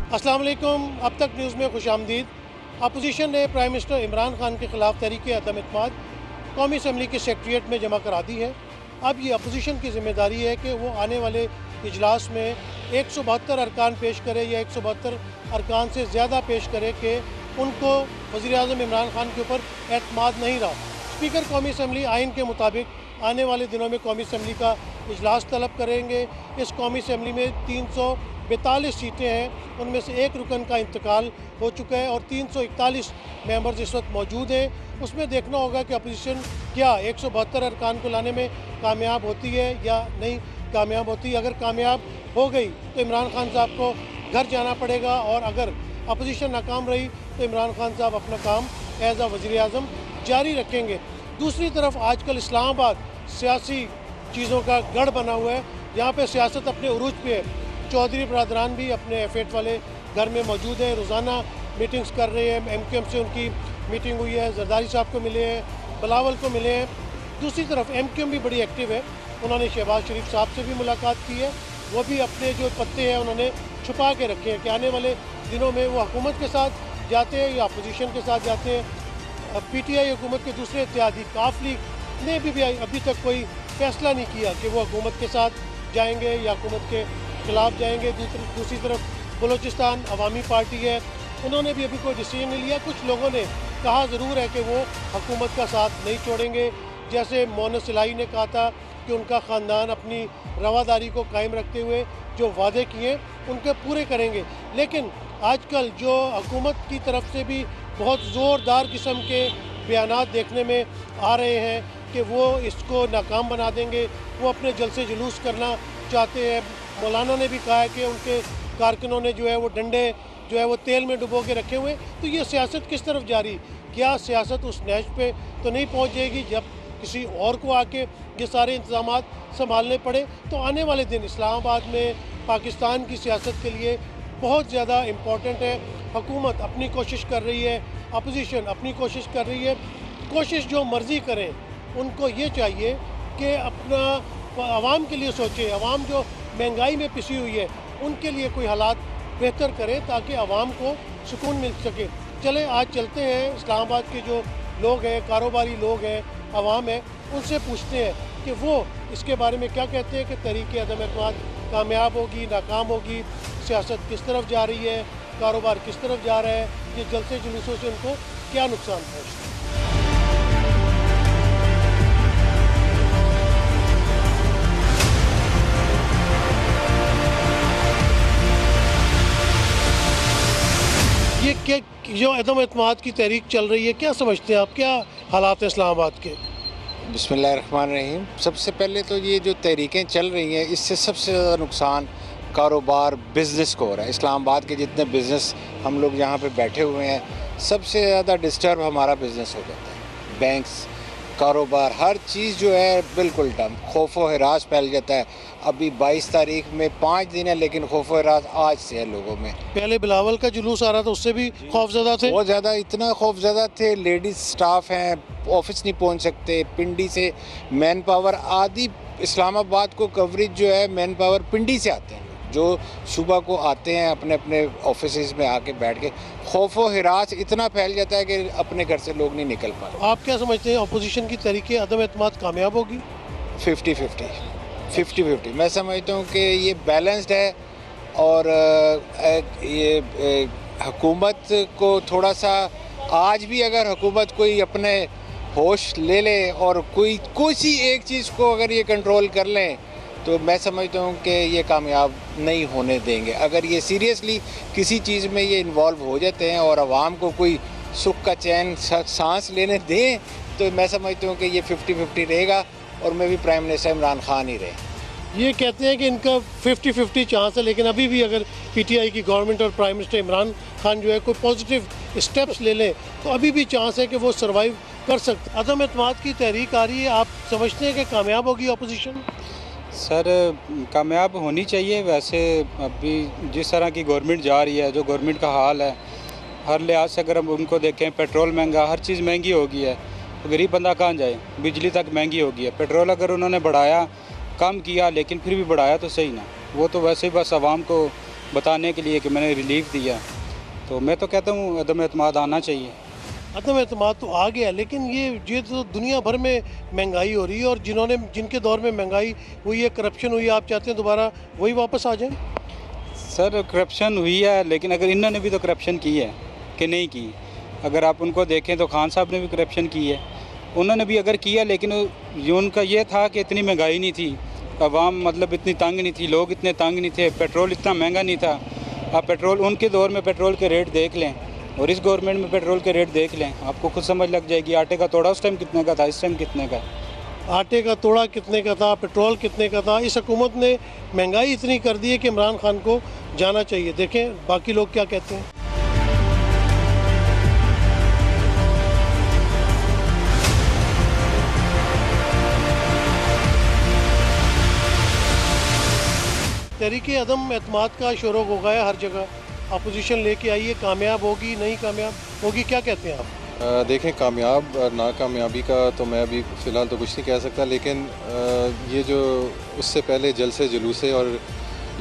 अस्सलाम वालेकुम। अब तक न्यूज़ में खुशामदीद। अपोजिशन ने प्राइम मिनिस्टर इमरान खान के ख़िलाफ़ तहरीक अदम एतमाद कौमी असम्बली के सेक्रेटरीट में जमा करा दी है। अब ये अपोजिशन की ज़िम्मेदारी है कि वो आने वाले इजलास में 172 अरकान पेश करे या 172 अरकान से ज़्यादा पेश करे कि उनको वज़ीर-ए-आज़म इमरान खान के ऊपर एतमाद नहीं रहा। स्पीकर कौमी असम्बली आइन के मुताबिक आने वाले दिनों में कौमी असम्बली का इजलास तलब करेंगे। इस कौमी असम्बली में 342 सीटें हैं, उनमें से एक रुकन का इंतकाल हो चुका है और 341 मेंबर्स इस वक्त मौजूद हैं। उसमें देखना होगा कि अपोजिशन क्या 172 अरकान को लाने में कामयाब होती है या नहीं कामयाब होती है। अगर कामयाब हो गई तो इमरान खान साहब को घर जाना पड़ेगा और अगर अपोजिशन नाकाम रही तो इमरान खान साहब अपना काम एज वज़ीर-ए-आज़म जारी रखेंगे। दूसरी तरफ आजकल इस्लामाबाद सियासी चीज़ों का गढ़ बना हुआ है। यहाँ पे सियासत अपने उरूज पे है। चौधरी बरदरान भी अपने F8 वाले घर में मौजूद है, रोज़ाना मीटिंग्स कर रहे हैं। MQM से उनकी मीटिंग हुई है, जरदारी साहब को मिले हैं, बिलावल को मिले हैं। दूसरी तरफ MQM भी बड़ी एक्टिव है, उन्होंने शहबाज शरीफ साहब से भी मुलाकात की है। वो भी अपने जो पत्ते हैं उन्होंने छुपा के रखे हैं कि आने वाले दिनों में वो हुकूमत के साथ जाते हैं या अपोजिशन के साथ जाते हैं। PTI हुकूमत के दूसरे इत्तेहादी काफ लीग ने भी अभी तक कोई फैसला नहीं किया कि वो हुकूमत के साथ जाएंगे या हुकूमत के खिलाफ जाएंगे। दूसरी तरफ बलूचिस्तान अवामी पार्टी है, उन्होंने भी अभी कोई डिसीजन नहीं लिया। कुछ लोगों ने कहा ज़रूर है कि वो हुकूमत का साथ नहीं छोड़ेंगे, जैसे मोहन इलाही ने कहा था कि उनका ख़ानदान अपनी रवादारी को कायम रखते हुए जो वादे किए उनके पूरे करेंगे। लेकिन आजकल जो हुकूमत की तरफ से भी बहुत ज़ोरदार किस्म के बयानात देखने में आ रहे हैं कि वो इसको नाकाम बना देंगे, वो अपने जलसे जुलूस करना चाहते हैं। मौलाना ने भी कहा है कि उनके कारकुनों ने जो है वो डंडे जो है वो तेल में डुबो के रखे हुए। तो ये सियासत किस तरफ जारी? क्या सियासत उस नहज पे तो नहीं पहुंच जाएगी जब किसी और को आके ये सारे इंतजामात संभालने पड़े? तो आने वाले दिन इस्लामाबाद में पाकिस्तान की सियासत के लिए बहुत ज़्यादा इम्पॉर्टेंट है। हुकूमत अपनी कोशिश कर रही है, अपोजिशन अपनी कोशिश कर रही है। कोशिश जो मर्ज़ी करें, उनको ये चाहिए कि अपना आवाम के लिए सोचें। आवाम जो महंगाई में पिसी हुई है उनके लिए कोई हालात बेहतर करें ताकि आवाम को सुकून मिल सके। चलें आज चलते हैं इस्लामाबाद के जो लोग हैं, कारोबारी लोग हैं, आवाम है, उनसे पूछते हैं कि वो इसके बारे में क्या कहते हैं कि तहरीक अदम एतमाद कामयाब होगी, नाकाम होगी, सियासत किस तरफ जा रही है, कारोबार किस तरफ जा रहा है, ये जलसे जुलूसों से उनको क्या नुकसान पहुँचता है। ये क्या जो अदम एतमाद की तहरीक चल रही है, क्या समझते हैं आप, क्या हालात हैं इस्लामाबाद के? बिस्मिल्लाहिर्रहमानिर्रहीम। सबसे पहले तो ये जो तहरीकें चल रही हैं इससे सबसे ज़्यादा नुकसान कारोबार बिज़नेस को हो रहा है। इस्लामाबाद के जितने बिज़नेस हम लोग यहाँ पे बैठे हुए हैं, सबसे ज़्यादा डिस्टर्ब हमारा बिज़नेस हो जाता है। बैंक्स, कारोबार, हर चीज़ जो है बिल्कुल डम, खौफ व हिरास फैल जाता है। अभी 22 तारीख में 5 दिन है लेकिन खौफ व हिरास आज से है लोगों में। पहले बिलावल का जुलूस आ रहा था, उससे भी खौफजदा थे, बहुत ज़्यादा, इतना खौफजदा थे। लेडीज़ स्टाफ हैं, ऑफिस नहीं पहुंच सकते। पिंडी से मैन पावर, आदि इस्लामाबाद को कवरेज जो है मैन पावर पिंडी से आते हैं, जो सुबह को आते हैं अपने अपने ऑफिस में आके बैठ के। खौफ व हिरास इतना फैल जाता है कि अपने घर से लोग नहीं निकल पाते। आप क्या समझते हैं, अपोजिशन की तहरीक अदम एतमाद कामयाब होगी? 50-50 मैं समझता हूँ कि ये बैलेंस्ड है और ये हुकूमत को थोड़ा सा, आज भी अगर हुकूमत कोई अपने होश ले ले और कोई सी एक चीज़ को अगर ये कंट्रोल कर लें तो मैं समझता हूँ कि ये कामयाब नहीं होने देंगे। अगर ये सीरियसली किसी चीज़ में ये इन्वॉल्व हो जाते हैं और आवाम को कोई सुख का चैन सांस लेने दें तो मैं समझता हूँ कि ये 50-50 रहेगा और मैं भी प्राइम मिनिस्टर इमरान खान ही रहे। ये कहते हैं कि इनका 50-50 चांस है, लेकिन अभी भी अगर PTI की गवर्नमेंट और प्राइम मिनिस्टर इमरान खान जो है कोई पॉजिटिव स्टेप्स ले लें तो अभी भी चांस है कि वो सर्वाइव कर सकते। अदम एतमाद की तहरीक आ रही है, आप समझते हैं कि कामयाब होगी अपोजिशन? सर कामयाब होनी चाहिए। वैसे अभी जिस तरह की गवर्नमेंट जा रही है, जो गवर्नमेंट का हाल है, हर लिहाज से अगर हम उनको देखें, पेट्रोल महंगा, हर चीज़ महंगी हो गई है, तो गरीब बंदा कहाँ जाए? बिजली तक महंगी हो गई है। पेट्रोल अगर उन्होंने बढ़ाया, कम किया, लेकिन फिर भी बढ़ाया तो सही ना, वो तो वैसे ही बस आवाम को बताने के लिए कि मैंने रिलीफ दिया। तो मैं तो कहता हूँ अदम एतमाद आना चाहिए। अदम एतमाद तो आ गया, लेकिन ये तो दुनिया भर में महंगाई हो रही है, और जिनके दौर में महंगाई हुई है, करप्शन हुई है, आप चाहते हैं दोबारा वही वापस आ जाए? सर करप्शन हुई है, लेकिन अगर इन्होंने भी तो करप्शन की है कि नहीं की? अगर आप उनको देखें तो खान साहब ने भी करप्शन की है, उन्होंने भी अगर किया, लेकिन ये उनका ये था कि इतनी महंगाई नहीं थी, अवाम मतलब इतनी तंग नहीं थी, लोग इतने तंग नहीं थे, पेट्रोल इतना महंगा नहीं था। आप पेट्रोल उनके दौर में पेट्रोल के रेट देख लें और इस गवर्नमेंट में पेट्रोल के रेट देख लें, आपको खुद समझ लग जाएगी। आटे का तोड़ा उस टाइम कितने का था, इस टाइम कितने का? आटे का तोड़ा कितने का था, पेट्रोल कितने का था? इस हुकूमत ने महंगाई इतनी कर दी है कि इमरान खान को जाना चाहिए। देखें बाकी लोग क्या कहते हैं। तहरीक अदम एतमाद का शोर हो गया हर जगह, अपोजिशन लेके आई है, कामयाब होगी नहीं कामयाब होगी, क्या कहते हैं आप? देखें, कामयाब और नाकामयाबी का तो मैं अभी फ़िलहाल तो कुछ नहीं कह सकता, लेकिन ये जो उससे पहले जलसे जुलूसे और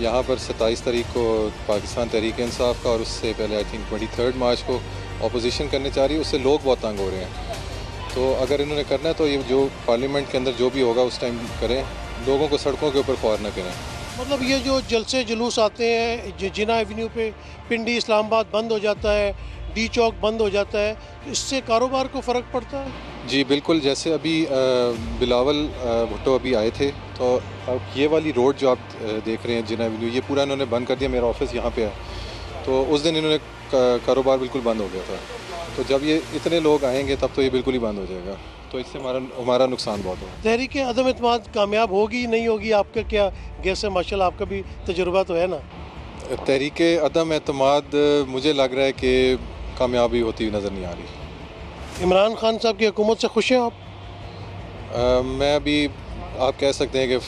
यहाँ पर 27 तारीख को पाकिस्तान तहरीक इंसाफ का, और उससे पहले आई थिंक 23 मार्च को अपोजिशन करने चाह रही है, उससे लोग बहुत तंग हो रहे हैं। तो अगर इन्होंने करना है तो ये जो पार्लियामेंट के अंदर जो भी होगा उस टाइम करें, लोगों को सड़कों के ऊपर ख्वार न करें। मतलब ये जो जलसे जुलूस आते हैं, जिना एवेन्यू पे पिंडी इस्लामाबाद बंद हो जाता है, डी चौक बंद हो जाता है, इससे कारोबार को फ़र्क पड़ता है? जी बिल्कुल, जैसे अभी बिलावल भुट्टो अभी आए थे, तो अब ये वाली रोड जो आप देख रहे हैं जिना एवेन्यू, ये पूरा इन्होंने बंद कर दिया। मेरा ऑफिस यहाँ पे है, तो उस दिन इन्होंने कारोबार बिल्कुल बंद हो गया था। तो जब ये इतने लोग आएंगे तब तो ये बिल्कुल ही बंद हो जाएगा, तो इससे हमारा नुकसान बहुत होगा। तहरीक अदम एतमाद कामयाब होगी नहीं होगी, आपका क्या गैस है? माशाल्लाह आपका भी तजुर्बा तो है ना। तहरीक अदम एतमाद मुझे लग रहा है कि कामयाबी होती हुई नज़र नहीं आ रही। इमरान खान साहब की हुकूमत से खुश हैं आप? मैं अभी आप कह सकते हैं कि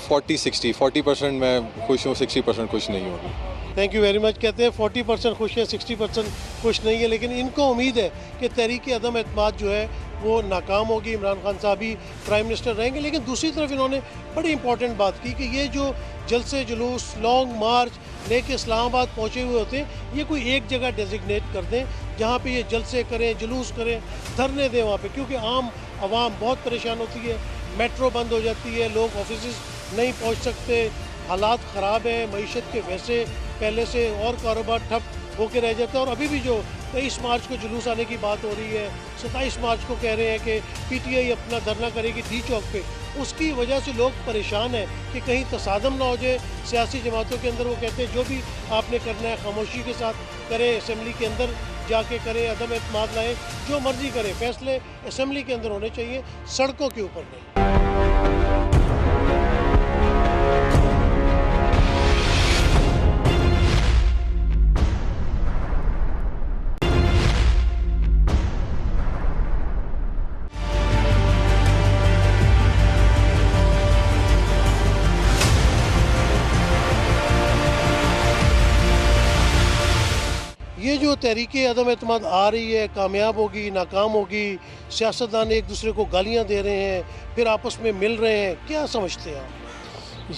40% मैं खुश हूँ, 60% खुश नहीं हूँ। Thank you very much. कहते हैं 40% खुश है, 60% खुश नहीं है, लेकिन इनको उम्मीद है कि तहरीक अदम एतमाद जो है वो नाकाम होगी, इमरान खान साहब ही प्राइम मिनिस्टर रहेंगे। लेकिन दूसरी तरफ इन्होंने बड़ी इंपॉर्टेंट बात की कि ये जो जलसे जुलूस, लॉन्ग मार्च लेके इस्लामाबाद पहुँचे हुए होते हैं, ये कोई एक जगह डेजिग्नेट कर दें जहाँ पे ये जलसे करें, जुलूस करें, धरने दें वहाँ पे, क्योंकि आम आवाम बहुत परेशान होती है। मेट्रो बंद हो जाती है, लोग ऑफिस नहीं पहुँच सकते, हालात ख़राब हैं, मईशत के वैसे पहले से और कारोबार ठप होके रह जाता है। और अभी भी जो 23 मार्च को जुलूस आने की बात हो रही है, 27 मार्च को कह रहे हैं कि पीटीआई अपना धरना करेगी डी चौक पे, उसकी वजह से लोग परेशान हैं कि कहीं तसादम ना हो जाए सियासी जमातों के अंदर। वो कहते हैं जो भी आपने करना है खामोशी के साथ करें, असेंबली के अंदर जाके करें, अदम एतमाद लाएँ, जो मर्जी करें, फैसले असेंबली के अंदर होने चाहिए, सड़कों के ऊपर नहीं। ये जो तहरीक अदम एतमाद आ रही है, कामयाब होगी नाकाम होगी, सियासतदान एक दूसरे को गालियां दे रहे हैं, फिर आपस में मिल रहे हैं, क्या समझते हैं आप?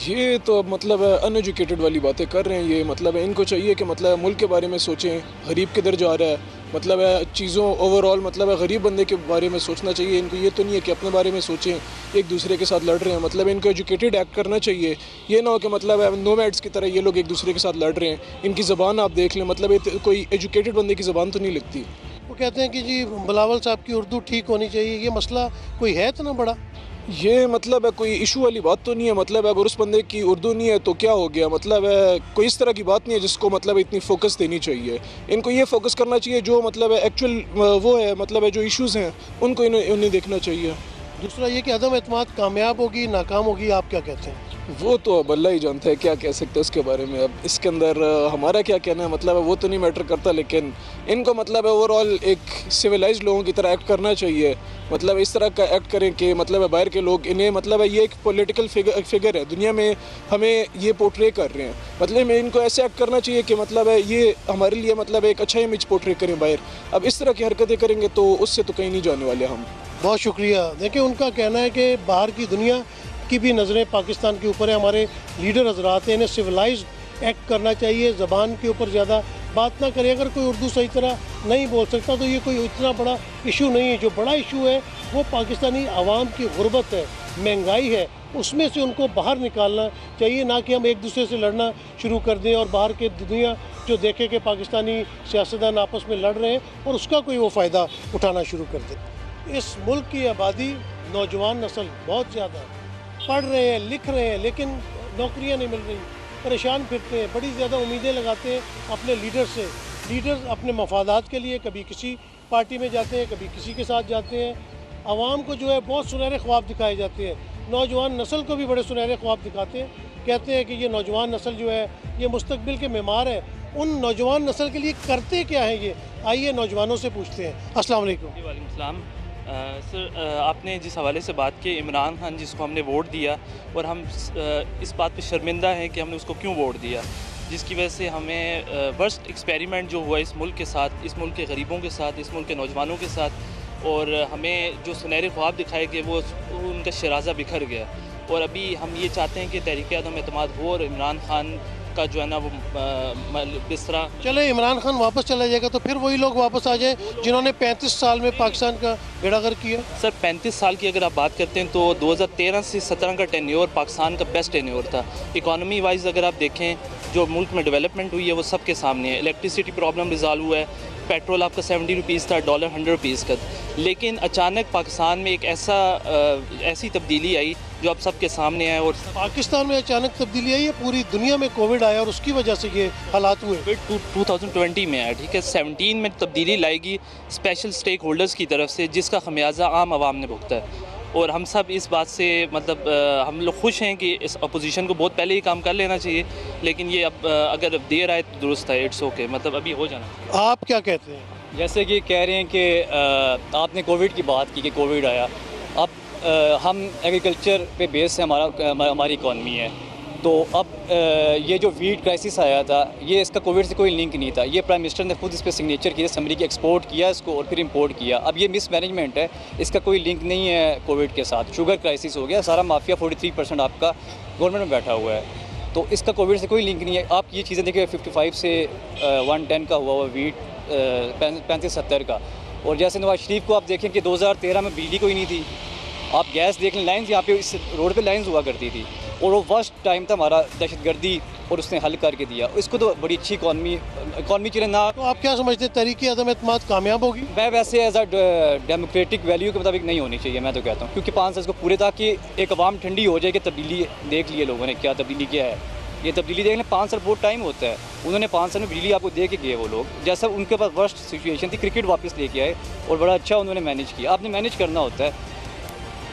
ये तो मतलब अनएजुकेटेड वाली बातें कर रहे हैं। ये मतलब इनको चाहिए कि मतलब मुल्क के बारे में सोचें, गरीब किधर जा रहा है, मतलब चीज़ों ओवरऑल मतलब गरीब बंदे के बारे में सोचना चाहिए इनको। ये तो नहीं है कि अपने बारे में सोचें, एक दूसरे के साथ लड़ रहे हैं। मतलब इनको एजुकेटेड एक्ट करना चाहिए, ये ना हो कि मतलब नोमैड्स की तरह ये लोग एक दूसरे के साथ लड़ रहे हैं। इनकी ज़बान आप देख लें, मतलब कोई एजुकेटेड बंदे की ज़बान तो नहीं लगती। वो कहते हैं कि जी बिलावल साहब की उर्दू ठीक होनी चाहिए, ये मसला कोई है इतना बड़ा? ये मतलब है कोई इशू वाली बात तो नहीं है। मतलब अगर उस बंदे की उर्दू नहीं है तो क्या हो गया, मतलब कोई इस तरह की बात नहीं है जिसको मतलब इतनी फोकस देनी चाहिए। इनको ये फोकस करना चाहिए जो मतलब एक्चुअल वो है, मतलब जो इश्यूज़ हैं उनको उन्हें देखना चाहिए। दूसरा ये कि अदम एतमाद कामयाब होगी नाकाम होगी, आप क्या कहते हैं? वो तो अब अल्लाह ही जानता है, क्या कह सकते हैं उसके बारे में। अब इसके अंदर हमारा क्या कहना है, मतलब वो तो नहीं मैटर करता, लेकिन इनको मतलब ओवरऑल एक सिविलाइज्ड लोगों की तरह एक्ट करना चाहिए। मतलब इस तरह का एक्ट करें कि मतलब बाहर के लोग इन्हें मतलब ये एक पॉलिटिकल फिगर है दुनिया में, हमें ये पोर्ट्रे कर रहे हैं। मतलब इनको ऐसे एक्ट करना चाहिए कि मतलब ये हमारे लिए मतलब एक अच्छा इमेज पोर्ट्रे करें बाहर। अब इस तरह की हरकतें करेंगे तो उससे तो कहीं नहीं जाने वाले हम। बहुत शुक्रिया। देखिए उनका कहना है कि बाहर की दुनिया की भी नज़रें पाकिस्तान के ऊपर है, हमारे लीडर हजरात हैं, इन्हें सिविलाइज्ड एक्ट करना चाहिए, ज़बान के ऊपर ज़्यादा बात ना करें। अगर कोई उर्दू सही तरह नहीं बोल सकता तो ये कोई इतना बड़ा इशू नहीं है। जो बड़ा इशू है वो पाकिस्तानी आवाम की गुर्बत है, महंगाई है, उसमें से उनको बाहर निकालना चाहिए, ना कि हम एक दूसरे से लड़ना शुरू कर दें और बाहर के दुनिया जो देखे कि पाकिस्तानी सियासतदान आपस में लड़ रहे हैं और उसका कोई वो फ़ायदा उठाना शुरू कर दे। इस मुल्क की आबादी नौजवान नस्ल बहुत ज़्यादा है, पढ़ रहे हैं, लिख रहे हैं, लेकिन नौकरियां नहीं मिल रही, परेशान फिरते हैं, बड़ी ज़्यादा उम्मीदें लगाते हैं अपने लीडर से। लीडर अपने मफादात के लिए कभी किसी पार्टी में जाते हैं, कभी किसी के साथ जाते हैं। आवाम को जो है बहुत सुनहरे ख्वाब दिखाए जाते हैं, नौजवान नस्ल को भी बड़े सुनहरे ख्वाब दिखाते हैं। कहते हैं कि ये नौजवान नस्ल जो है ये मुस्तकबिल के मेमार है। उन नौजवान नस्ल के लिए करते क्या हैं ये, आइए नौजवानों से पूछते हैं। अस्सलाम वालेकुम। जी वालेकुम सलाम। सर, आपने जिस हवाले से बात की, इमरान खान जिसको हमने वोट दिया, और हम इस बात पे शर्मिंदा हैं कि हमने उसको क्यों वोट दिया, जिसकी वजह से हमें वर्स्ट एक्सपेरिमेंट जो हुआ इस मुल्क के साथ, इस मुल्क के गरीबों के साथ, इस मुल्क के नौजवानों के साथ, और हमें जो सुनहरे ख्वाब दिखाए गए वो उनका शराजा बिखर गया। और अभी हम ये चाहते हैं कि तहरीक अदम एतमाद हो और इमरान खान का जो है ना वो बिस्तरा चले, इमरान खान वापस चला जाएगा तो फिर वही लोग वापस आ जाए जिन्होंने 35 साल में पाकिस्तान का बेड़ागर किया। सर, 35 साल की अगर आप बात करते हैं तो 2013 से 17 का टेन्योर पाकिस्तान का बेस्ट टेन्योर था। इकॉनमी वाइज अगर आप देखें जो मुल्क में डेवलपमेंट हुई है वो सबके सामने है। इलेक्ट्रिसिटी प्रॉब्लम रिजॉल्व हुआ है, पेट्रोल आपका 70 रुपीज़ था, डॉलर 100 रुपीज़ का। लेकिन अचानक पाकिस्तान में एक ऐसी तब्दीली आई जो अब सबके सामने है। और पाकिस्तान में अचानक तब्दीली आई है, पूरी दुनिया में कोविड आया और उसकी वजह से ये हालात हुए। कोविड 2020 में आया, ठीक है। 17 में तब्दीली लाएगी स्पेशल स्टेक होल्डर्स की तरफ से, जिसका खमियाजा आम आवाम ने भुगता है। और हम सब इस बात से मतलब हम लोग खुश हैं कि इस अपोजिशन को बहुत पहले ही काम कर लेना चाहिए, लेकिन ये अब अगर देर आए तो दुरुस्त है, इट्स ओके, मतलब अभी हो जाना चाहिए। आप क्या कहते हैं? जैसे कि कह रहे हैं कि आपने कोविड की बात की कि कोविड आया, अब हम एग्रीकल्चर पे बेस है, हमारी इकॉनमी है, तो अब ये जो वीट क्राइसिस आया था ये इसका कोविड से कोई लिंक नहीं था। ये प्राइम मिनिस्टर ने खुद इस पर सिग्नेचर किया, समरी की एक्सपोर्ट किया इसको और फिर इंपोर्ट किया। अब ये मिसमैनेजमेंट है, इसका कोई लिंक नहीं है कोविड के साथ। शुगर क्राइसिस हो गया, सारा माफिया 43% आपका गवर्नमेंट में बैठा हुआ है, तो इसका कोविड से कोई लिंक नहीं है। आप ये चीज़ें देखिए, 55 से 110 का हुआ वीट, 35-70 का। और जैसे नवाज शरीफ को आप देखें कि 2013 में बिजली कोई नहीं थी, आप गैस देख लें, लाइन्स यहाँ पे इस रोड पे लाइन्स हुआ करती थी, और वो फर्स्ट टाइम था हमारा दहशतगर्दी, और उसने हल करके दिया। इसको तो बड़ी अच्छी इकॉनमी चले ना। तो आप क्या समझते हैं, तहरीक अदम एतमाद कामयाब होगी? मैं वैसे एज अ डेमोक्रेटिक वैल्यू के मुताबिक नहीं होनी चाहिए, मैं तो कहता हूँ, क्योंकि 5 साल इसको पूरे था कि एक अवाम ठंडी हो जाए कि तब्दीली देख लिए लोगों ने, क्या तब्दीली किया है। ये तब्दीली देखने 5 साल बहुत टाइम होता है। उन्होंने 5 साल में बिजली आपको दे के गए वो लोग, जैसा उनके पास वर्स्ट सिचुएशन थी, क्रिकेट वापस लेके आए और बड़ा अच्छा उन्होंने मैनेज किया। आपने मैनेज करना होता है।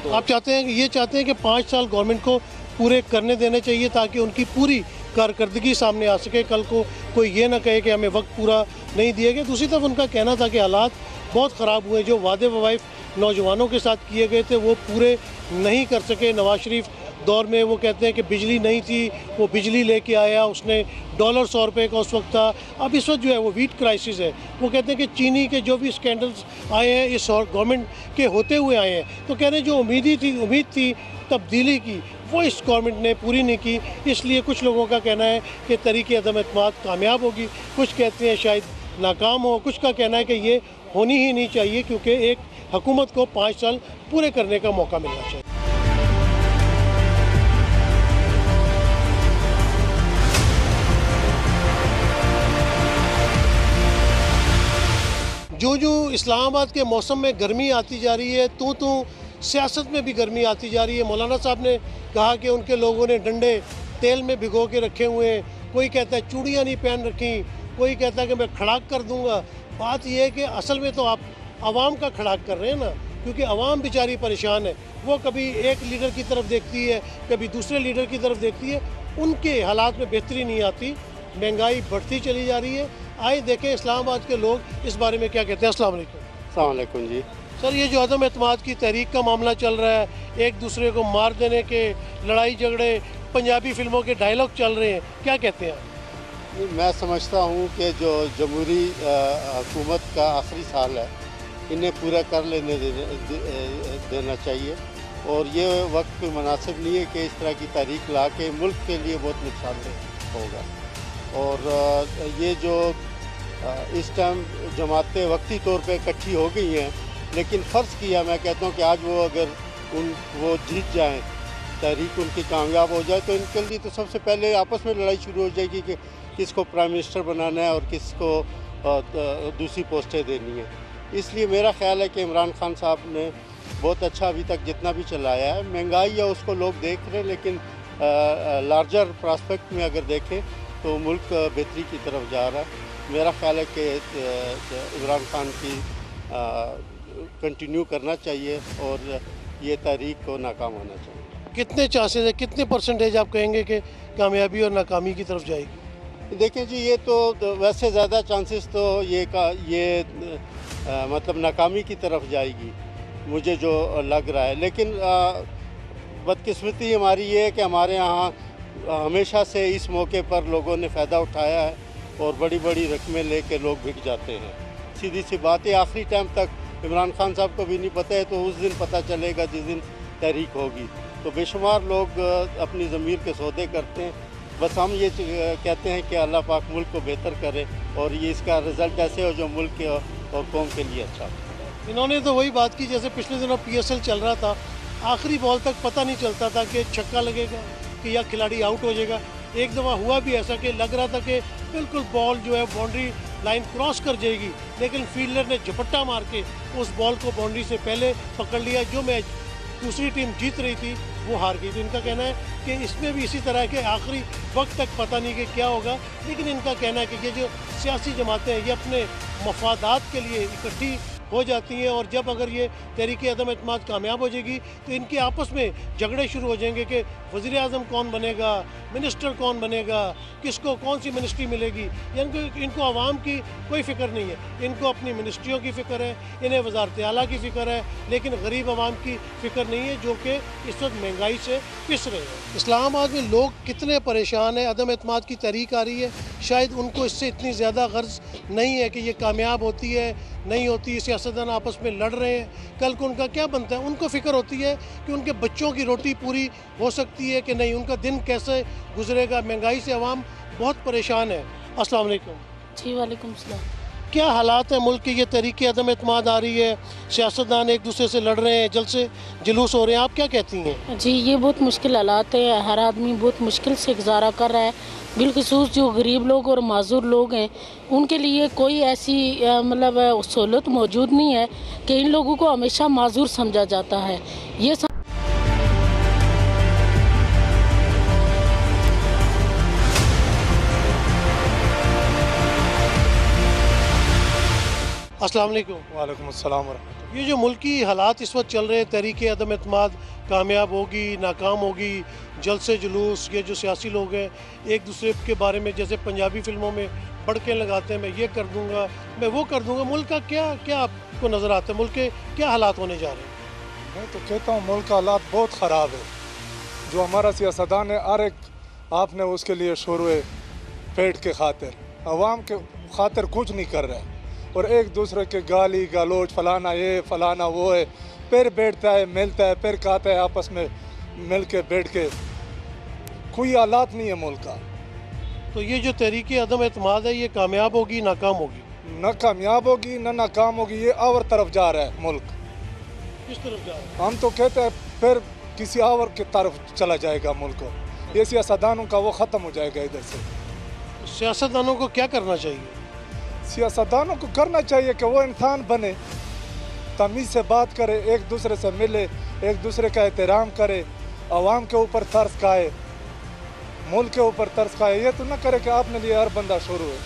तो आप चाहते हैं, ये चाहते हैं कि 5 साल गवर्नमेंट को पूरे करने देने चाहिए ताकि उनकी पूरी कारकर्दगी सामने आ सके, कल को कोई ये ना कहे कि हमें वक्त पूरा नहीं दिया गया। दूसरी तरफ उनका कहना था कि हालात बहुत ख़राब हुए, जो वादे ववाइफ नौजवानों के साथ किए गए थे वो पूरे नहीं कर सके। नवाज शरीफ दौर में वो कहते हैं कि बिजली नहीं थी, वो बिजली लेके आया, उसने डॉलर 100 रुपये का उस वक्त था। अब इस वक्त जो है वो वीट क्राइसिस है। वो कहते हैं कि चीनी के जो भी स्कैंडल्स आए हैं इस गवर्नमेंट के होते हुए आए हैं, तो कह रहे हैं जो उम्मीद थी तब्दीली की, वो इस गवर्नमेंट ने पूरी नहीं की। इसलिए कुछ लोगों का कहना है कि तहरीक अदम एतमाद कामयाब होगी, कुछ कहते हैं शायद नाकाम हो, कुछ का कहना है कि ये होनी ही नहीं चाहिए, क्योंकि एक हुकूमत को 5 साल पूरे करने का मौका मिलना चाहिए। जो इस्लामाबाद के मौसम में गर्मी आती जा रही है, तो सियासत में भी गर्मी आती जा रही है। मौलाना साहब ने कहा कि उनके लोगों ने डंडे तेल में भिगो के रखे हुए हैं, कोई कहता है चूड़ियाँ नहीं पहन रखी, कोई कहता है कि मैं खड़ाक कर दूंगा। बात यह है कि असल में तो आप आवाम का खड़ाक कर रहे हैं ना, क्योंकि आवाम बेचारी परेशान है। वो कभी एक लीडर की तरफ देखती है, कभी दूसरे लीडर की तरफ देखती है, उनके हालात में बेहतरी नहीं आती, महंगाई बढ़ती चली जा रही है। आइए देखें इस्लामाबाद के लोग इस बारे में क्या कहते हैं। अस्सलाम वालेकुम। अस्सलाम वालेकुम जी। सर, ये जो अदम एतमाद की तहरीक का मामला चल रहा है, एक दूसरे को मार देने के लड़ाई झगड़े, पंजाबी फिल्मों के डायलॉग चल रहे हैं, क्या कहते हैं? मैं समझता हूँ कि जो जमहूरी हुकूमत का आखिरी साल है, इन्हें पूरा कर लेने देना चाहिए, और ये वक्त कोई मुनासिब नहीं है कि इस तरह की तहरीक ला के मुल्क के लिए बहुत नुकसानदेह होगा। और ये जो इस टाइम जमातें वक्ती तौर पे इकट्ठी हो गई हैं, लेकिन फ़र्ज़ किया मैं कहता हूँ कि आज वो अगर वो जीत जाएं, तहरीक उनकी कामयाब हो जाए, तो इनके लिए तो सबसे पहले आपस में लड़ाई शुरू हो जाएगी कि किसको प्राइम मिनिस्टर बनाना है और किसको दूसरी पोस्टें देनी है। इसलिए मेरा ख्याल है कि इमरान खान साहब ने बहुत अच्छा अभी तक जितना भी चलाया है, महंगाई है उसको लोग देख रहे हैं, लेकिन लार्जर प्रॉस्पेक्ट में अगर देखें तो मुल्क बेहतरी की तरफ जा रहा है। मेरा ख्याल है कि इमरान खान की कंटिन्यू करना चाहिए और ये तहरीक को नाकाम होना चाहिए। कितने चांसेस है, कितने परसेंटेज आप कहेंगे कि कामयाबी और नाकामी की तरफ जाएगी? देखें जी, ये तो वैसे ज़्यादा चांसेस तो ये मतलब नाकामी की तरफ जाएगी, मुझे जो लग रहा है। लेकिन बदकिस्मती हमारी ये है कि हमारे यहाँ हमेशा से इस मौके पर लोगों ने फ़ायदा उठाया है और बड़ी बड़ी रकमें लेके लोग बिक जाते हैं। सीधी सी बात है, आखिरी टाइम तक इमरान खान साहब को भी नहीं पता है, तो उस दिन पता चलेगा जिस दिन तहरीक होगी। तो बेशुमार लोग अपनी ज़मीर के सौदे करते हैं। बस हम ये कहते हैं कि अल्लाह पाक मुल्क को बेहतर करे और ये इसका रिज़ल्ट ऐसे हो जो मुल्क के और कौम के लिए अच्छा हो। इन्होंने तो वही बात की जैसे पिछले दिनों PSL चल रहा था, आखिरी बॉल तक पता नहीं चलता था कि छक्का लगेगा कि या खिलाड़ी आउट हो जाएगा। एक दफ़ा हुआ भी ऐसा कि लग रहा था कि बिल्कुल बॉल जो है बाउंड्री लाइन क्रॉस कर जाएगी, लेकिन फील्डर ने झपट्टा मार के उस बॉल को बाउंड्री से पहले पकड़ लिया। जो मैच दूसरी टीम जीत रही थी वो हार गई। तो इनका कहना है कि इसमें भी इसी तरह के आखिरी वक्त तक पता नहीं कि क्या होगा, लेकिन इनका कहना है कि ये जो सियासी जमातें हैं ये अपने मफादात के लिए इकट्ठी हो जाती हैं और जब अगर ये तहरीक अदम एतमाद कामयाब हो जाएगी तो इनके आपस में झगड़े शुरू हो जाएंगे कि वज़ीर आज़म कौन बनेगा, मिनिस्टर कौन बनेगा, किसको कौन सी मिनिस्ट्री मिलेगी। इनको आवाम की कोई फ़िक्र नहीं है, इनको अपनी मिनिस्ट्रियों की फ़िक्र है, इन्हें वज़ारत आला की फ़िक्र है, लेकिन गरीब आवाम की फ़िक्र नहीं है जो कि इस वक्त महंगाई से पिस रहे हैं। इस्लामाबाद में लोग कितने परेशान हैं, अदम एतमाद की तहरीक आ रही है, शायद उनको इससे इतनी ज़्यादा गर्ज नहीं है कि ये कामयाब होती है नहीं होती, सियासतदान आपस में लड़ रहे हैं, कल को उनका क्या बनता है। उनको फ़िक्र होती है कि उनके बच्चों की रोटी पूरी हो सकती है कि नहीं, उनका दिन कैसे गुजरेगा। महंगाई से अवाम बहुत परेशान है। अस्सलाम वालेकुम। जी वालेकुम सलाम। क्या हालात है मुल्क की? ये तहरीक अदम एतमाद आ रही है, सियासतदान एक दूसरे से लड़ रहे हैं, जलसे जुलूस हो रहे हैं, आप क्या कहती हैं? जी ये बहुत मुश्किल हालात है, हर आदमी बहुत मुश्किल से गुजारा कर रहा है, बिलखसूस जो गरीब लोग और माजूर लोग हैं उनके लिए कोई ऐसी मतलब सहूलत मौजूद नहीं है कि इन लोगों को हमेशा माजूर समझा जाता है। ये अस्सलाम वालेकुम। वालेकुम अस्सलाम वरहमतुल्लाह। ये जो मुल्की हालात इस वक्त चल रहे हैं, तहरीक अदम एतमाद कामयाब होगी नाकाम होगी, जलसे जुलूस, ये जो सियासी लोग हैं एक दूसरे के बारे में जैसे पंजाबी फिल्मों में बड़के लगाते हैं, मैं ये कर दूंगा मैं वो कर दूंगा, मुल्क का क्या क्या आपको नज़र आता है, मुल्क के क्या हालात होने जा रहे हैं? मैं तो कहता हूँ मुल्क का हालात बहुत ख़राब है। जो हमारा सियासतदान है हर एक आपने उसके लिए शुरू पेट के खातिर अवाम के खातिर कुछ नहीं कर रहा है और एक दूसरे के गाली गलोच फलाना ये फलाना वो है, फिर बैठता है मिलता है फिर कहता है आपस में मिल के बैठ के, कोई हालात नहीं है मुल्क का। तो ये जो तहरीक अदम एतमाद है ये कामयाब होगी नाकाम होगी? न कामयाब होगी न नाकाम होगी, ये और तरफ जा रहा है मुल्क। किस तरफ जा रहा है? हम तो कहते हैं फिर किसी और की तरफ चला जाएगा मुल्क को, ये सियासतदानों का वो ख़त्म हो जाएगा इधर से। सियासतदानों को क्या करना चाहिए? सियासतदानों को करना चाहिए कि वो इंसान बने, तमीज़ से बात करे, एक दूसरे से मिले, एक दूसरे का एहतराम करे, आवाम के ऊपर तरस खाए, मुल्क के ऊपर तरस खाए। ये तो ना करे कि आपने लिए हर बंदा शुरू है।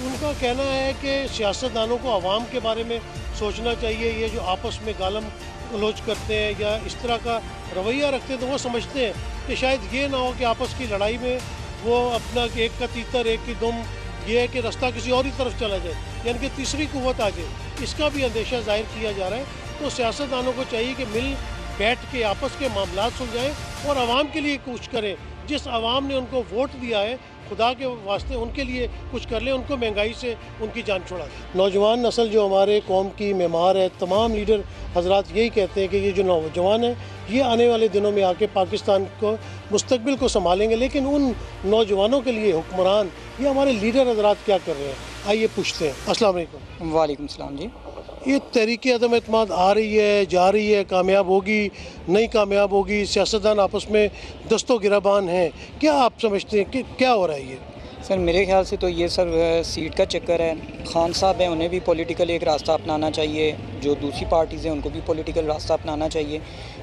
उनका कहना है कि सियासतदानों को आवाम के बारे में सोचना चाहिए। ये जो आपस में गालम गलोच करते हैं या इस तरह का रवैया रखते हैं तो वो समझते हैं कि शायद ये ना हो कि आपस की लड़ाई में वो अपना एक का तीतर एक की दुम, ये है कि रास्ता किसी और ही तरफ चला जाए, यानी कि तीसरी कुव्वत आ जाए, इसका भी अंदेशा जाहिर किया जा रहा है। तो सियासतदानों को चाहिए कि मिल बैठ के आपस के मामलात सुलझाएं और आवाम के लिए कुछ करें। जिस आवाम ने उनको वोट दिया है खुदा के वास्ते उनके लिए कुछ कर लें, उनको महंगाई से उनकी जान छुड़ा दें। नौजवान नस्ल जो हमारे कौम की मेमार है, तमाम लीडर हजरात यही कहते हैं कि ये जो नौजवान है ये आने वाले दिनों में आके पाकिस्तान को मुस्तकबिल को संभालेंगे, लेकिन उन नौजवानों के लिए हुक्मरान ये हमारे लीडर हजरात क्या कर रहे हैं, आइए पूछते हैं। अस्सलाम वालेकुम। वालेकुम सलाम जी। ये तहरीक अदम एतमाद आ रही है, जा रही है, कामयाब होगी, नहीं कामयाब होगी, सियासतदान आपस में दस्तों गिराबान हैं, क्या आप समझते हैं कि क्या हो रहा है ये? सर मेरे ख्याल से तो ये सर सीट का चक्कर है। खान साहब हैं, उन्हें भी पॉलिटिकल एक रास्ता अपनाना चाहिए, जो दूसरी पार्टीज़ हैं उनको भी पॉलिटिकल रास्ता अपनाना चाहिए।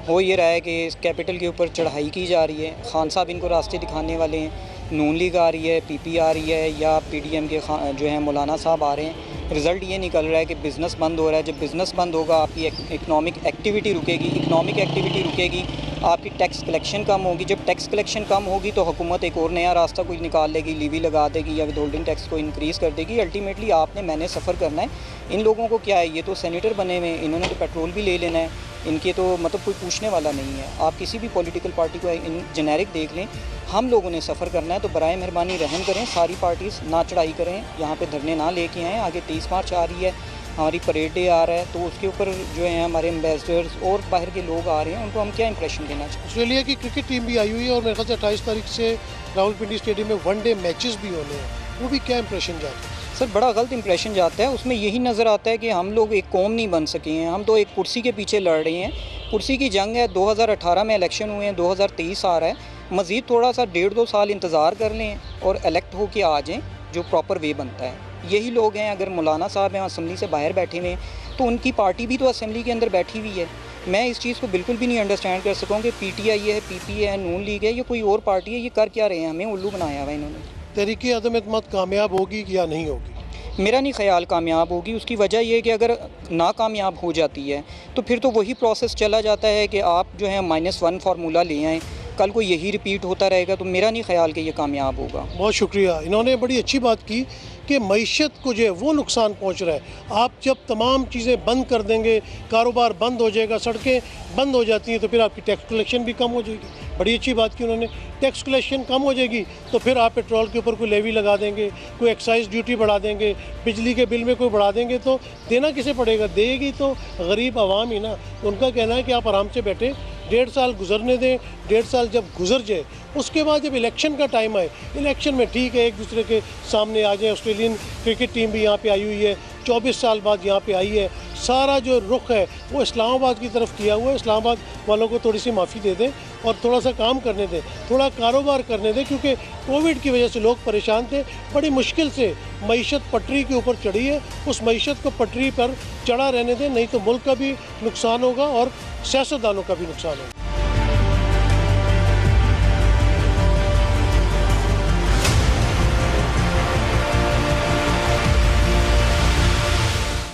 हो ये रहा है कि इस कैपिटल के ऊपर चढ़ाई की जा रही है, खान साहब इनको रास्ते दिखाने वाले हैं, नून लीग आ रही है, पीपी आ रही है या पीडीएम के जो हैं मौलाना साहब आ रहे हैं। रिज़ल्ट ये निकल रहा है कि बिज़नेस बंद हो रहा है। जब बिज़नेस बंद होगा आपकी इकनॉमिक एक्टिविटी रुकेगी, आपकी टैक्स कलेक्शन कम होगी। जब टैक्स कलेक्शन कम होगी तो हुकूमत एक और नया रास्ता कोई निकाल लेगी, लीवी लगा देगी या विदहोल्डिंग टैक्स को इंक्रीज़ कर देगी। अल्टीमेटली मैंने सफ़र करना है। इन लोगों को क्या है, ये तो सेनेटर बने हुए हैं, इन्होंने तो पेट्रोल भी ले लेना है, इनके तो मतलब कोई पूछने वाला नहीं है। आप किसी भी पॉलिटिकल पार्टी को इन जेनेरिक देख लें, हम लोगों ने सफ़र करना है तो बराए मेहरबानी रहम करें, सारी पार्टीज़ ना चढ़ाई करें, यहाँ पे धरने ना लेके आएँ। आगे 23 मार्च आ रही है, हमारी परेड डे आ रहा है, तो उसके ऊपर जो है हमारे एम्बेसडर्स और बाहर के लोग आ रहे हैं, उनको हम क्या इंप्रेशन देना चाहिए। ऑस्ट्रेलिया की क्रिकेट टीम भी आई हुई है और मेरे ख्याल से 28 तारीख से रावलपिंडी स्टेडियम में वनडे मैचेस भी होने हैं, वो भी क्या इंप्रेशन जाता है? सर बड़ा गलत इंप्रेशन जाता है। उसमें यही नज़र आता है कि हम लोग एक कौम नहीं बन सके हैं, हम तो एक कुर्सी के पीछे लड़ रहे हैं। कुर्सी की जंग है, 2018 में इलेक्शन हुए हैं, 2023 आ रहा है, मज़ीद थोड़ा सा 1.5-2 साल इंतज़ार कर लें और इलेक्ट हो के आ जाएँ, जो प्रॉपर वे बनता है। यही लोग हैं, अगर मौलाना साहब हैं असम्बली से बाहर बैठे हुए हैं तो उनकी पार्टी भी तो असम्बली के अंदर बैठी हुई है। मैं इस चीज़ को बिल्कुल भी नहीं अंडरस्टैंड कर सकूँ कि पीटीआई है, पीपी है, नून लीग है, या कोई और पार्टी है, ये कर क्या रहे हैं, हमें उल्लू बनाया हुआ इन्होंने। तहरीक अदम एतमाद कामयाब होगी या नहीं होगी? मेरा नहीं ख्याल कामयाब होगी। उसकी वजह यह है कि अगर नाकामयाब हो जाती है तो फिर तो वही प्रोसेस चला जाता है कि आप जो है -1 फार्मूला ले आएँ, कल को यही रिपीट होता रहेगा, तो मेरा नहीं ख्याल कि ये कामयाब होगा। बहुत शुक्रिया। इन्होंने बड़ी अच्छी बात की कि मईशत को जो है वो नुकसान पहुंच रहा है। आप जब तमाम चीज़ें बंद कर देंगे, कारोबार बंद हो जाएगा, सड़कें बंद हो जाती हैं, तो फिर आपकी टैक्स कलेक्शन भी कम हो जाएगी। बड़ी अच्छी बात की उन्होंने। टैक्स कलेक्शन कम हो जाएगी तो फिर आप पेट्रोल के ऊपर कोई लेवी लगा देंगे, कोई एक्साइज ड्यूटी बढ़ा देंगे, बिजली के बिल में कोई बढ़ा देंगे, तो देना किसे पड़ेगा? देगी तो गरीब आवाम ही ना। तो उनका कहना है कि आप आराम से बैठे, 1.5 साल गुजरने दें, 1.5 साल जब गुजर जाए उसके बाद जब इलेक्शन का टाइम आए, इलेक्शन में ठीक है एक दूसरे के सामने आ जाए। ऑस्ट्रेलियन क्रिकेट टीम भी यहाँ पे आई हुई है, 24 साल बाद यहाँ पे आई है। सारा जो रुख है वो इस्लामाबाद की तरफ किया हुआ है। इस्लामाबाद वालों को थोड़ी सी माफ़ी दे दें और थोड़ा सा काम करने दें, थोड़ा कारोबार करने दें, क्योंकि कोविड की वजह से लोग परेशान थे। बड़ी मुश्किल से मईशत पटरी के ऊपर चढ़ी है, उस मईशत को पटरी पर चढ़ा रहने दें, नहीं तो मुल्क का भी नुकसान होगा और सियासतदानों का भी नुकसान होगा।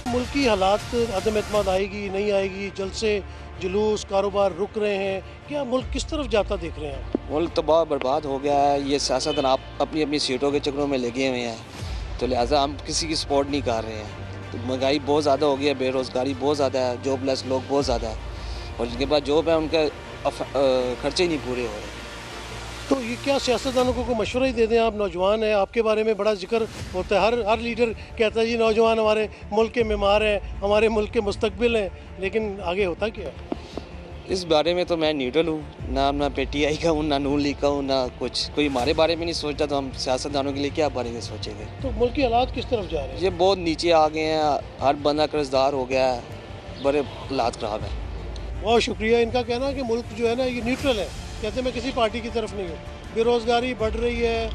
मुल्की हालात अदम एतमाद आएगी नहीं आएगी, जलसे जुलूस कारोबार रुक रहे हैं, क्या मुल्क किस तरफ जाता देख रहे हैं? मुल्क तो बहुत बर्बाद हो गया है। ये सियासतदान आप अपनी अपनी सीटों के चक्रों में लगे हुए हैं, तो लिहाजा हम किसी की सपोर्ट नहीं कर रहे हैं। तो महंगाई बहुत ज़्यादा हो गई है, बेरोज़गारी बहुत ज़्यादा है, जॉबलेस लोग बहुत ज़्यादा है, और जिनके पास जॉब है उनके खर्चे ही नहीं पूरे हो रहे। तो ये क्या सियासतदानों को मशवरा ही दे दें? आप नौजवान हैं, आपके बारे में बड़ा जिक्र होता है, हर लीडर कहता है जी नौजवान हमारे मुल्क के मेमार हैं, हमारे मुल्क के मुस्तकबिल हैं, लेकिन आगे होता क्या है? इस बारे में तो मैं न्यूट्रल हूँ, ना पीटीआई का हूँ, ना नून लीग का हूँ, ना कुछ। कोई हमारे बारे में नहीं सोचता तो हम सियासतदानों के लिए क्या बारे में सोचेंगे? तो मुल्क के हालात किस तरफ जा रहे हैं? ये बहुत नीचे आ गए हैं, हर बंदा कर्जदार हो गया है, बड़े हालात ख़राब है। बहुत शुक्रिया। इनका कहना है कि मुल्क जो है ना ये न्यूट्रल है, कहते मैं किसी पार्टी की तरफ नहीं हूँ। बेरोज़गारी बढ़ रही है,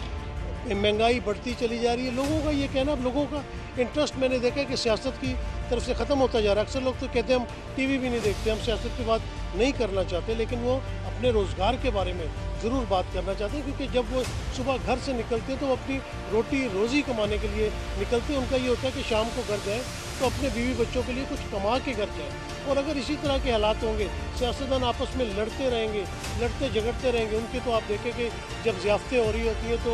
महंगाई बढ़ती चली जा रही है, लोगों का ये कहना, अब लोगों का इंटरेस्ट मैंने देखा कि सियासत की तरफ से ख़त्म होता जा रहा है। अक्सर लोग तो कहते हैं हम टीवी भी नहीं देखते, हम सियासत की बात नहीं करना चाहते, लेकिन वो अपने रोज़गार के बारे में ज़रूर बात करना चाहते हैं, क्योंकि जब वो सुबह घर से निकलते हैं तो वो अपनी रोटी रोज़ी कमाने के लिए निकलते हैं। उनका ये होता है कि शाम को घर जाएँ तो अपने बीवी बच्चों के लिए कुछ कमा के घर जाएँ। और अगर इसी तरह के हालात होंगे, सियासतदान आपस में लड़ते रहेंगे, लड़ते झगड़ते रहेंगे, उनके तो आप देखें कि जब ज़ियाफ़तें हो रही होती हैं तो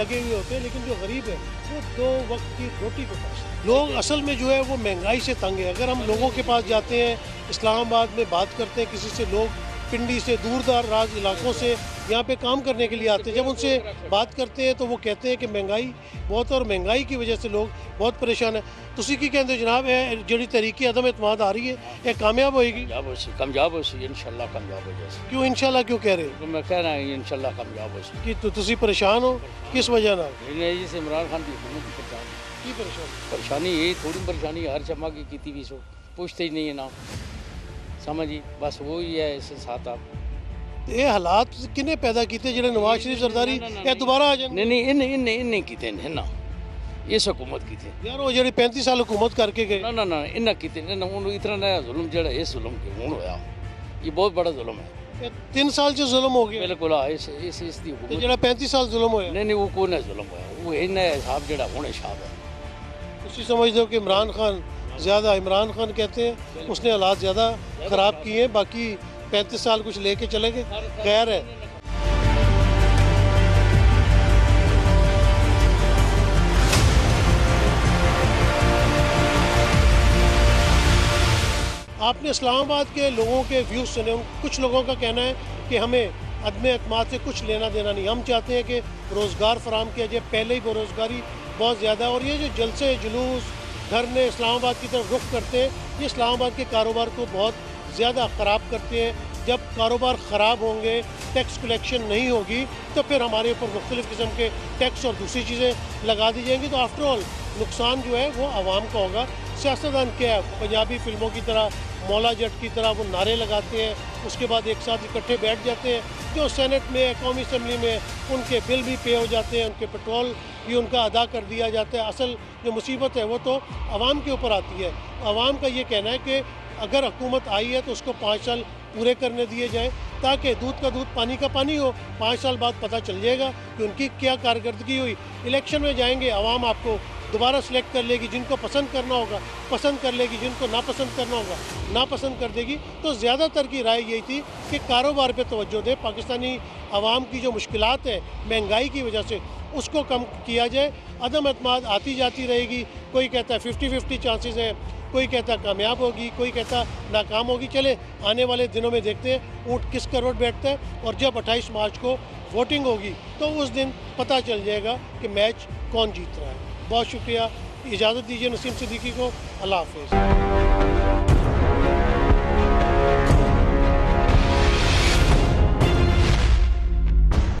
लगे हुए होते हैं, लेकिन जो गरीब है वो 2 वक्त की रोटी को तरसते। लोग असल में जो है वो महंगाई से तंग है। अगर हम लोगों के पास जाते हैं, इस्लामाबाद में बात करते हैं किसी से, लोग पिंडी से दूर दराज इलाकों से यहाँ पे काम करने के लिए आते हैं। जब उनसे बात करते हैं तो वो कहते हैं कि महंगाई बहुत है और महंगाई की वजह से लोग बहुत परेशान हैं। तुसी की कहते हो जनाब है जी तरीके अदम एतमाद आ रही है ये कामयाब होएगी? कामयाब हो सी इंशाल्लाह कामयाब हो जाए। क्यों इंशाल्लाह क्यों कह रहे हो? तो मैं कह रहा हूँ इंशाल्लाह कामयाब हो सी। कि तुसी परेशान हो किस वजह ना? जी इमरान खान की हुकूमत की परेशानी यही थोड़ी परेशानी हर जमा की भी सो पूछते ही नहीं है ना समझी बस वो ही है इस साथ आप ये हालात किने पैदा किए जो नवाज शरीफ जरदारी या दोबारा आ जाए? नहीं इन्हें कीते है ना इस हुकूमत की थे यार वो जो 35 साल हुकूमत करके गए ना ना ना इन्हें कीते इतना नया जुल्म जड़ा इस जुल्म के हूँ होया ये बहुत बड़ा जुल्म है। 3 साल से जुल्म हो गया बिल्कुल इस दी हुकूमत जो 35 साल जुल्म होया नहीं वो कौन है जुल्म होया वो इन्हें हिसाब जड़ा हूँ हिसाब है। तुसी समझते हो कि इमरान खान ज़्यादा इमरान खान कहते हैं उसने हालात ज़्यादा ख़राब किए हैं बाकी 35 साल कुछ लेके चले गए खैर है। आपने इस्लामाबाद के लोगों के व्यूज़ सुने। कुछ लोगों का कहना है कि हमें अदम एतमाद से कुछ लेना देना नहीं, हम चाहते हैं कि रोज़गार फराम किया जाए। पहले ही बेरोज़गारी बहुत ज़्यादा है और ये जो जलसे जुलूस धरने इस्लामाबाद की तरफ रुख करते हैं ये इस्लामाबाद के कारोबार को बहुत ज़्यादा ख़राब करते हैं। जब कारोबार ख़राब होंगे टैक्स कलेक्शन नहीं होगी तो फिर हमारे ऊपर मुख्तलिफ़ किस्म के टैक्स और दूसरी चीज़ें लगा दी जाएंगी तो आफ्टर ऑल नुकसान जो है वो आवाम का होगा। सियासतदान क्या है पंजाबी फिल्मों की तरह मौला जट की तरह वो नारे लगाते हैं उसके बाद एक साथ इकट्ठे बैठ जाते हैं। जो सेनेट में कौमी असम्बली में उनके बिल भी पे हो जाते हैं उनके पेट्रोल भी उनका अदा कर दिया जाता है। असल जो मुसीबत है वो तो आवाम के ऊपर आती है। आवाम का ये कहना है कि अगर हुकूमत आई है तो उसको 5 साल पूरे करने दिए जाएं ताकि दूध का दूध पानी का पानी हो। 5 साल बाद पता चल जाएगा कि उनकी क्या कारकर्दगी हुई। इलेक्शन में जाएंगे आवाम आपको दोबारा सेलेक्ट कर लेगी, जिनको पसंद करना होगा पसंद कर लेगी, जिनको नापसंद करना होगा नापसंद कर देगी। तो ज़्यादातर की राय यही थी कि कारोबार पे तवज्जो दें, पाकिस्तानी आवाम की जो मुश्किलात है महंगाई की वजह से उसको कम किया जाए। अदम एतमाद आती जाती रहेगी, कोई कहता है 50-50 चांसेस हैं, कोई कहता कामयाब होगी, कोई कहता नाकाम होगी। चले आने वाले दिनों में देखते हैं ऊँट किस करोड़ बैठता है और जब 28 मार्च को वोटिंग होगी तो उस दिन पता चल जाएगा कि मैच कौन जीत रहा है। बहुत शुक्रिया, इजाज़त दीजिए नसीम सिद्दीकी को। अल्लाह हाफ़िज़।